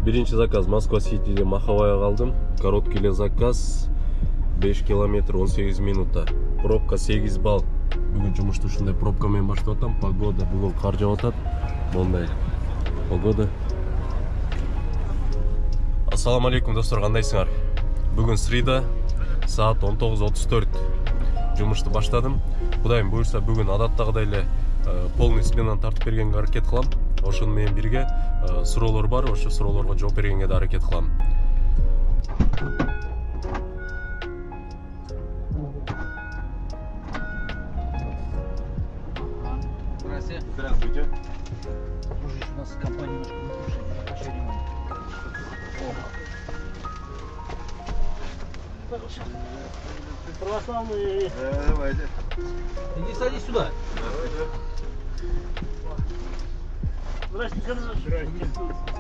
Биринчи заказ Москва Ситиде Маховая калдым. Короткий эле заказ 5 километр 18 минута. Пробка 8 балл. Бүгүн жумушту ушундай пробка менен баштап атам. Погода бүгүн кар жаап атат. Мондай погода. Ассаламу алейкум достор, кандайсыңар? Бүгүн среда, саат 19:34. Жумушту баштадым. Кудайым буйрса бүгүн адаттагыдай эле полный сменаны тартып бергенге аракет кылам. Ошону менен бирге суроолор бар, ошо суроолорго жооп бергенге да аракет кылам. Здравствуйте. Дружище, у нас компания немножко выключена, почти ремонт. Ты православный? Давайте. Иди садись сюда. Здравствуйте. Здравствуйте.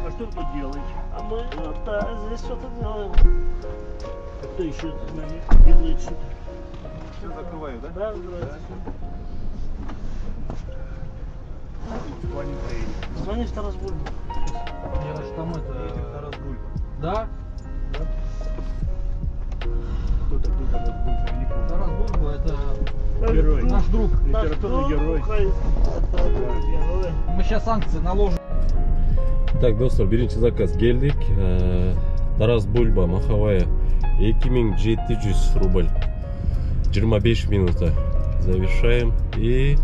А что вы тут делаете? А мы вот здесь что-то делаем. Кто еще с нами делает что-то? Все закрываю, да? Да, здравствуйте. Звони в Тарас Бульба. Я же там это... Тарас Бульба. Да? Кто такой Тарас Бульба? Я не помню. Тарас Бульба это Герой. наш друг. Литературный герой. Герой. Мы сейчас санкции наложим. Так, достор, биринчи заказ келдик. Тарас Бульба Маховая 2700 рубль. 25 минута. Завершаем. И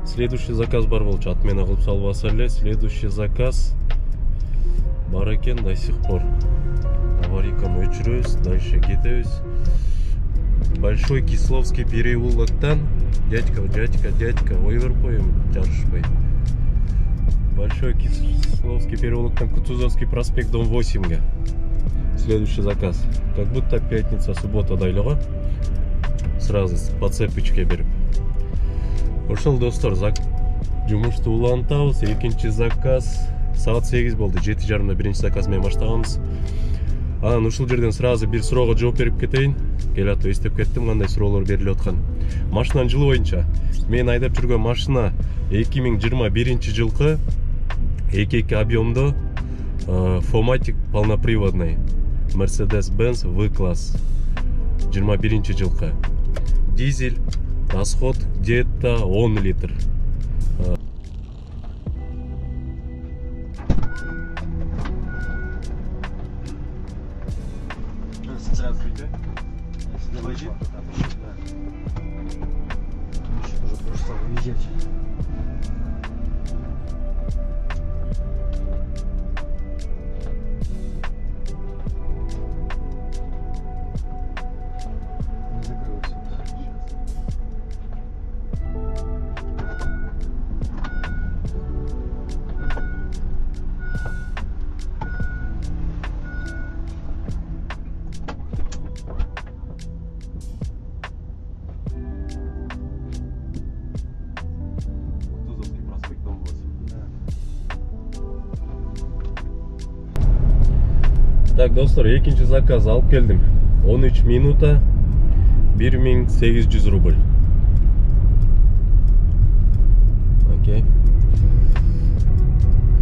следующий заказ бар болчу. Отмена кылып салбаса эле. Следующий заказ бар экен до сих пор. Аварийканы өчүрөбүз, дальше кетебиз. Большой Кисловский переулоктан. Дядька, ой берпойм, жарышпай. Большой Кисловский переулоктан Кутузовский проспект, дом 8-га. Следующий заказ. Как будто пятница, суббота дайлығы. Сразу по цепочке беріп. Ошол достор, жумушту улантабыз. Экинчи заказ саат 8 болду. 7:30 биринчи заказ менен баштаганбыз. Анан ушул жерден сразу бир суроого жооп берип кетейин. Келатып эстеп кеттим кандай суроолор берилип аткан. Машинанын жылы боюнча мен айдап жүргөн машина 2021 жылкы 2.2 объемдо Fomatic полноприводный Mercedes-Benz V-класс 21 жылкы. Дизель, расход где-то 10 литр. Здравствуйте. Давайте. Еще тоже просто выезжать. Не закрылся. Кутузовский проспект, дом 8. Так, достор, экинчи заказ алып келдим. 13 минута 1800 рубль. Окей.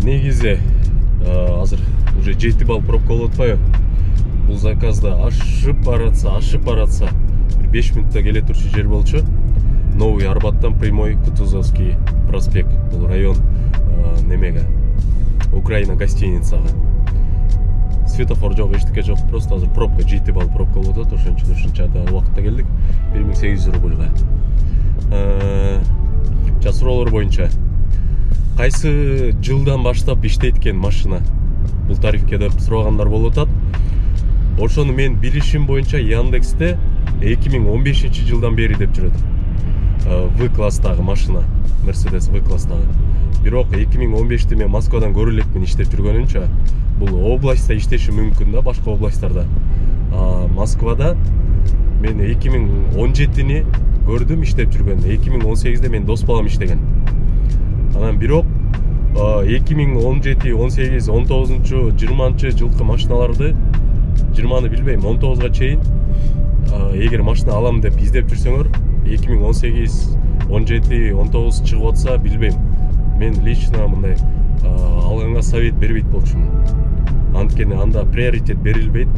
Негизи азыр уже 7 балл пробка болуп атпайбы? Бул заказда ашып баратса 5 минутта келе турчу жер болчу. Новый Арбаттан прямой Кутузовский проспект. Бул район немеге? Украина гостиницага. Светофор жок, эчтеке жок. Просто азыр пробка 7 балл пробка болуп атат. Ошон үчүн ушунча да убакытта келдик. 1800 рубльга. Суроолор боюнча кайсы жылдан баштап иштейт экен машина? Бул тарифке деп сурагандар болуп атат. Ошону мен билишим боюнча Яндексте 2015 жылдан бери деп жүрөт. В-класстагы машина, Mercedes В-класстагы. Бирок 2015-те мен Москвадан көрө элекмин иштеп жүргөнүнчө. Бул областта иштеши мүмкүн да, башка областтарда. Москвада мен 2017-ни көрдүм иштеп жүргөн. 2018-де мен дос балам иштеген. Анан бирок 2017, 18, 19, 20 жылкы машиналарды 20-ны билбейм, 19га чейин эгер машина алам деп издеп жүрсөңөр 2018, 17, 19 чыгып атса билбейм. Мен лично мындай алганга совет бербейт болчумун. Анткени анда приоритет берилбейт.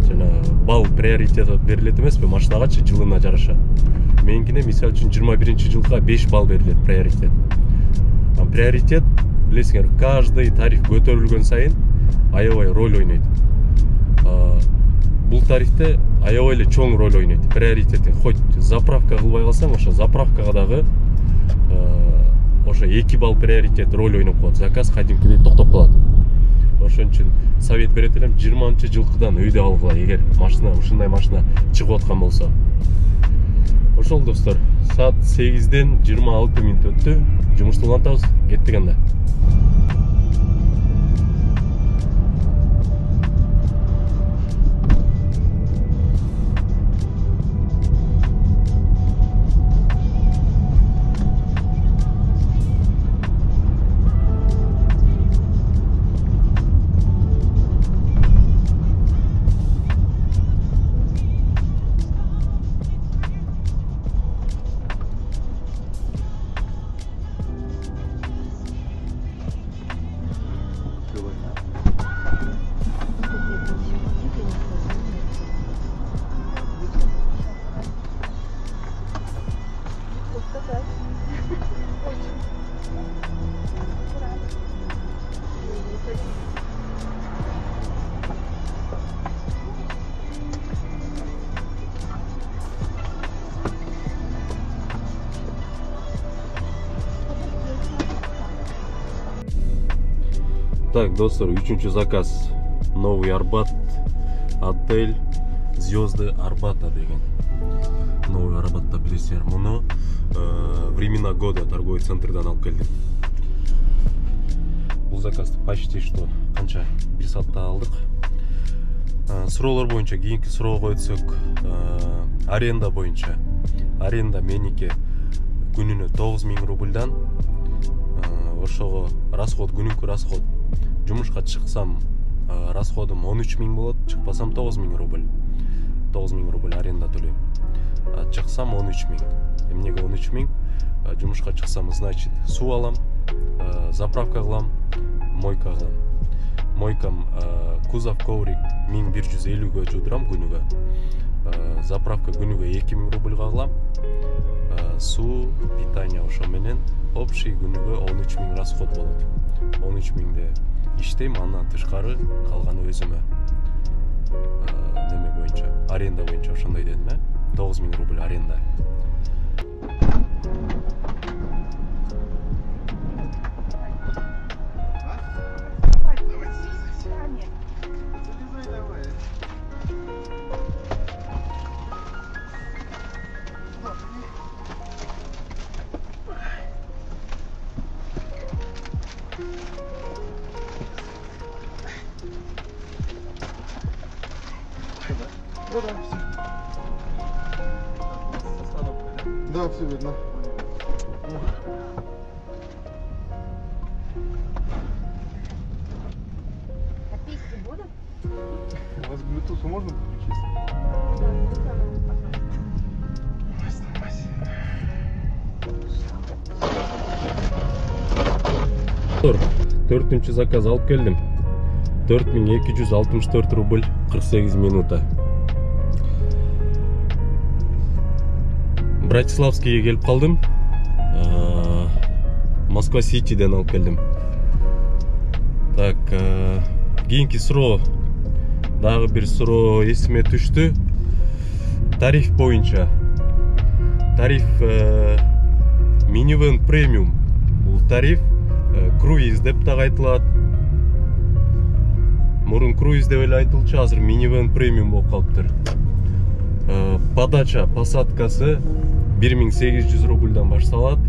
Жана бал приоритет берилет эмеспи машинагачы жылына жараша. Меникине мисалы үчүн 21-жылга 5 бал берилет приоритет. Приоритет билесиңер, каждый тариф көтөрүлгөн сайын аябай роль ойнойт. Бул тарифте аябай эле чоң роль ойнойт. Приоритети хоть заправка кылбай калсаң, ошо заправкага дагы ошо 2 балл приоритет роль ойноп коет. Заказ кадимкидей токтоп калат. Ошон үчүн совет берет элем 20-жылкыдан өйдө алгыла, эгер машина ушундай машина чыгып аткан болсо. Ошол достор, саат 8-ден 26 мүнөт өттү. Жумушты улантабыз, кеттик анда. Так, достор, 3-чү заказ. Новый Арбат, отель Звезды Арбата деген. Новый Арбатта билесиңер, муну времена года торговый центрдан алып келдим. Бул заказды почти что канча 1 саатта алдык. Суроолор боюнча кийинки суроого өтсөк, аренда боюнча. Аренда меники күнүнө 9000 рубльдан. Ошого расход, күнүнкү расход. Жумушка чыксам расходум 13000 болот, чыкпасам 9000 рубль. 9000 рубль аренда төлөйм. Чыксам 13000. Эмнеге 13000? Жумушка чыксам, значит, суу алам, заправка кылам, мойка кылам. Мойкам кузов коврик 1150-гө жуудурам күнүгө. Заправка күнүгө 2000 рубльга кылам. Суу, питание ошо менен общий күнүгө 13000 расход болот. 13000де иштейм, андан тышкары калганы өзүмө. Неме боюнча, аренда боюнча ошондой дедим, 9000 рубль аренда. Да, все видно. А письки будут? У вас Bluetooth можно подключить? Төртүнчү заказ алып келдим. 4264 рубль 48 минута. Братиславскийге келип калдым. Москва Ситиден алып келдим. Так, кийинки суроо. Дагы бир суроо эсиме түштү. Тариф боюнча. Тариф минивэн премиум. Бул тариф круиз деп так айтылат. Мурун круиз деп эле айтылчу, азыр минивэн премиум болуп калыптыр. Подача, посадкасы 1800 рубльдан башталат.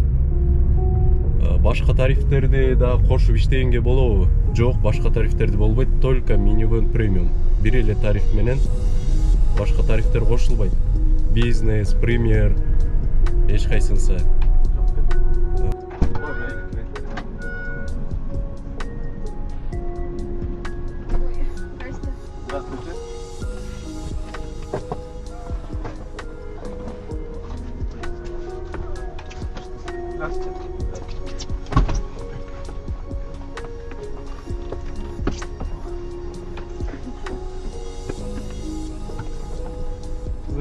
Башка тарифтерди да кошуп иштегенге болобу? Жок, башка тарифтерди болбойт, только минивэн премиум. Бир эле тариф менен башка тарифтер кошулбайт. Бизнес, премьер, эч кайсынысы. Здравствуйте. Здравствуйте.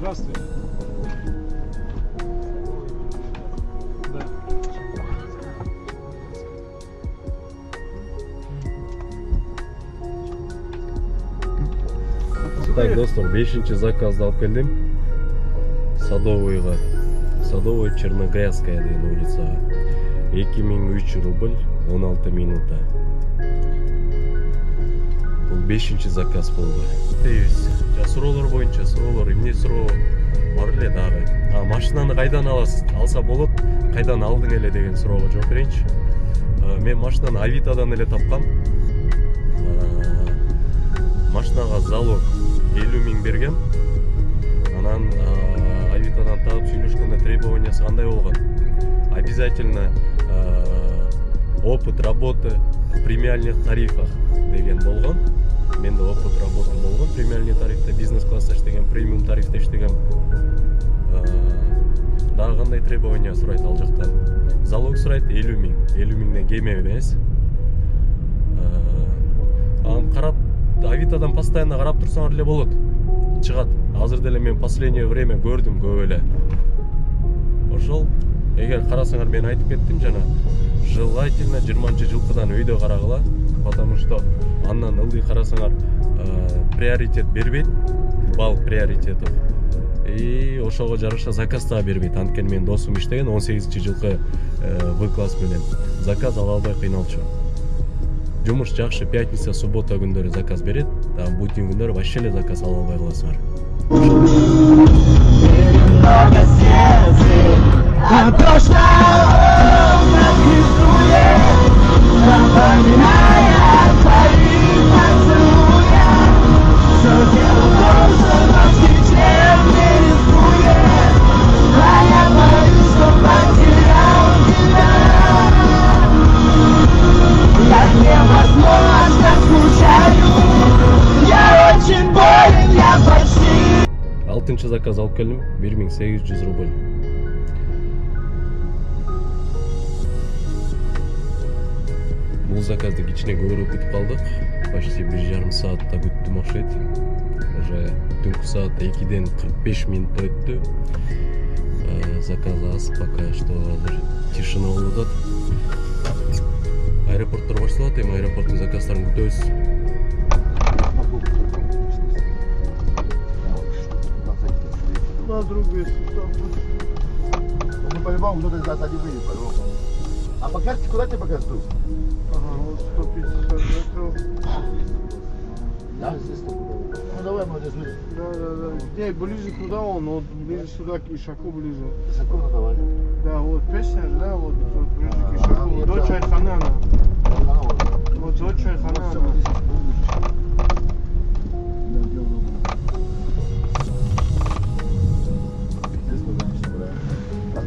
Здравствуй. Да. Так, достар, 5-ші заказды алып келдим. Садовый Черногрязская деген улицага. 2003 рубль 16 минута. Бұл 5-ші заказ болды. Суроолор боюнча суроолор эмне суроо бар эле дагы. Машинаны кайдан аласыз? Алса болот, кайдан алдың эле деген суроого жооп берейинчи. Мен машинаны Авитадан эле тапкам. Машинага залог 50 миң бергем. Анан Авитадан тагып сүйлөшкөндө требованиясы кандай болгон? Обязательно опыт работы в премиальных тарифах деген болгон. Менде опыт работы болгон, премиальный тарифте, бизнес-класста иштеген, премиум тарифте иштеген. Дагы кандай требования сурайт ал жактан? Залог сурайт 50 миң. 50 миңден кем эмес. Анан карап, Авитадан постоянно карап турсаңар эле болот. Чыгат. Азыр деле мен последнее время көрдүм көп эле. Ошол, эгер карасаңар мен айтып кеттим жана, желательно 20-жылкыдан өйдө карагыла, потому что андан ылдый карасаңар приоритет бербейт, бал приоритетов. И ошого жараша заказ да бербейт. Анткени мен досум иштеген 18-жылкы В-класс менен заказ ала албай кыйналчу. Жумуш жакшы, пятница, суббота күндөрү заказ берет, а будний күндөрү вообще эле заказ ала албай каласыңар. Алтынчы заказ алып келдим, 1800 рубль. Бул заказды кичине көбүрөөк күтүп калдык. Почти 1,5 саатта күттүм окшойт. Уже түнкү саат 2ден 45 минут өттү. Заказ аз, пока что азыр тишина болуп атат. Аэропорттор башталат, эми аэропорттун заказдарын күтөбүз. На другую сторону. Ну, по-любому, кто-то из нас один выйдет, по-любому. А по карте куда тебе показывают? Ага, вот 150 метров. Да, здесь стопудово. Ну, давай мы здесь выйдем. Да. Не, ближе туда он, вот ближе сюда, к Ишаку ближе. Ишаку, ну, давай. Да, вот песня же, да, вот ближе к Ишаку. До Чайханана. Вот до Чайханана.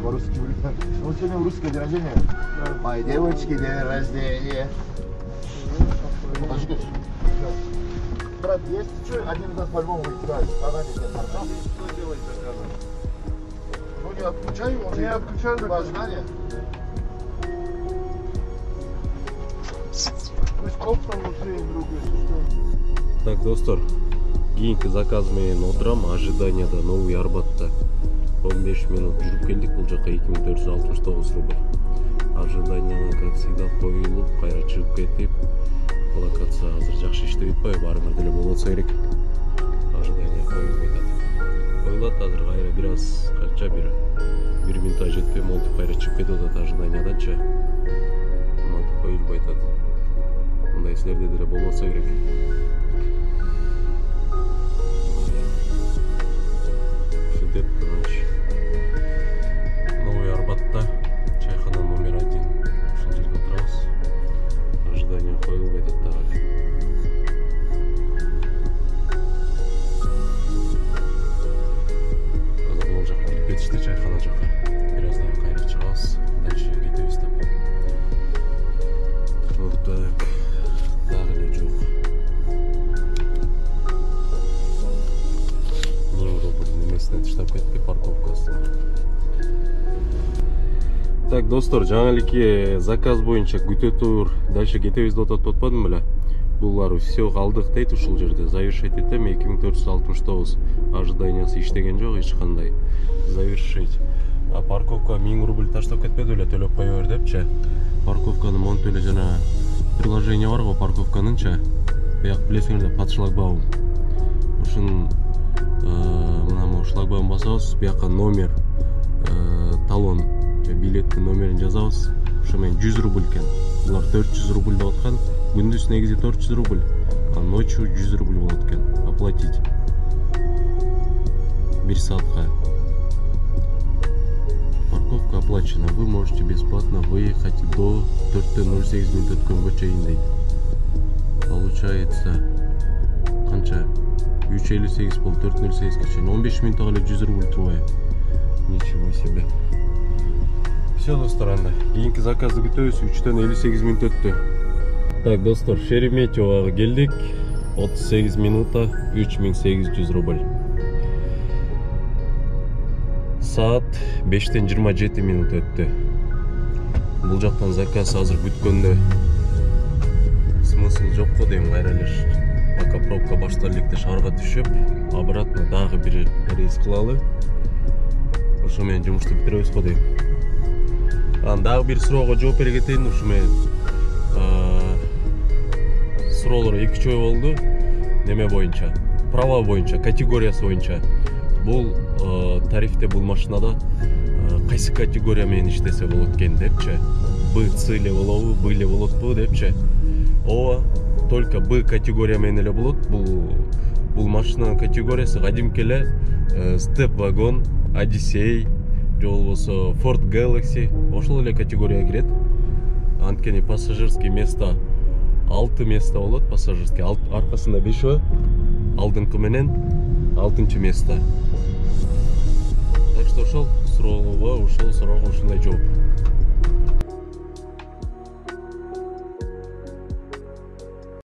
По-русски улетаем. Ну, сегодня русское день рождения. Да. Моей девочки день рождения. Подожди. Брат, есть что? Один из нас по-любому вылетает. Она не нет, хорошо? Что делать заказом? Ну, не отключай его. Не отключай заказ. Ожидание. Пусть коптом внутри друг, если что. Так, достар, кийинки заказ менен отурам, ожиданияда Новый Арбатта 15 минут жүрүп келдик. Бул жака 2469 рубль. Ожиданияга, как всегда, коюлуп, кайра чыгып кетип, локация азыр жакшы иштеп атпайбы, баарыңар деле болот болсо керек. Ожидание коюлуп атат. Коюлат азыр кайра бир аз канча бир минутка жетпей монтип кайра чыгып кетип атат ожиданияданчы. Монтип коюлбай атат. Мындай силерде деле болбосо керек. Ушинтип турганчы. Новый Арбатта, чайхана номер 1. Ушул жерге отурабыз. Ожидание коюлбай атат дагы. Азыр бул жака кирип кетишти, чайхана жака. Бир аздан кийин кайра чыгабыз. Дальше кетебиз деп. Вот так. Дагы эле жок. Немесине таштап кетти, парковкасы. Так, достор, жаңа элеке заказ боюнча күтө тур, дальше кетебиз деп атпадым беле. булар все калдык дейт ушул жерде. Завершить этем 2469 ожиданиясы иштеген жок эч кандай. Завершить. А парковка 1000 рубль таштап кетпеди эле, төлөп кое бер депчи. Парковканы монт эле жана приложение бар го парковканынча. Бияк билесиңер под шлагбаум. Ушун мына шлагбаум басабыз, бияка номер, талон, билеттин номерин жазабыз. Ошо менен 100 рубль экен. Булар 400 рубль деп аткан. Күндүз негизи 400 рубль, а ночью 100 рубль болот экен. Оплатить 1 саатка. Парковка оплачена. Вы можете бесплатно выехать до 4:08 минут өткөнгө чейин дейт. Получается канча? 3:58 болуп 4:08 чейин 15 минутта эле 100 рубль турбайбы. Ничего себе. Все, достор, анда. Кийинки заказды күтөбүз. 3:58 минут өттү. Так, достор, Шереметьевага келдик. 38 минута 3800 рубль. Saat 5:27 минут өттү. Бул жактан заказ азыр бүткөндө смысл жок го дейм, кайра эле пока пробка башталып электе шаарга түшүп, обратно дагы бир рейс кылалы. Ошо менен жумушту бүтүрөбүз го дейм. Дагы бир суроого жооп бере кетейин. Ушу менен суроолор экичи болду. Неме боюнча, права боюнча, категориясы боюнча. Бул тарифте бул машинада кайсы категория менен иштесе болот экен депчи. Б, С эле болобу, Б эле болотпу депчи. Ооба, только Б категория менен эле болот. Бул машинанын категориясы кадимки эле Step Wagon, Odyssey, же болбосо Ford Galaxy ошол эле категорияга кирет. Анткени пассажирский место 6 место болот, пассажирский аркасында 5, алдыңкы менен 6 место. Так что ошол суроого ушундай жооп.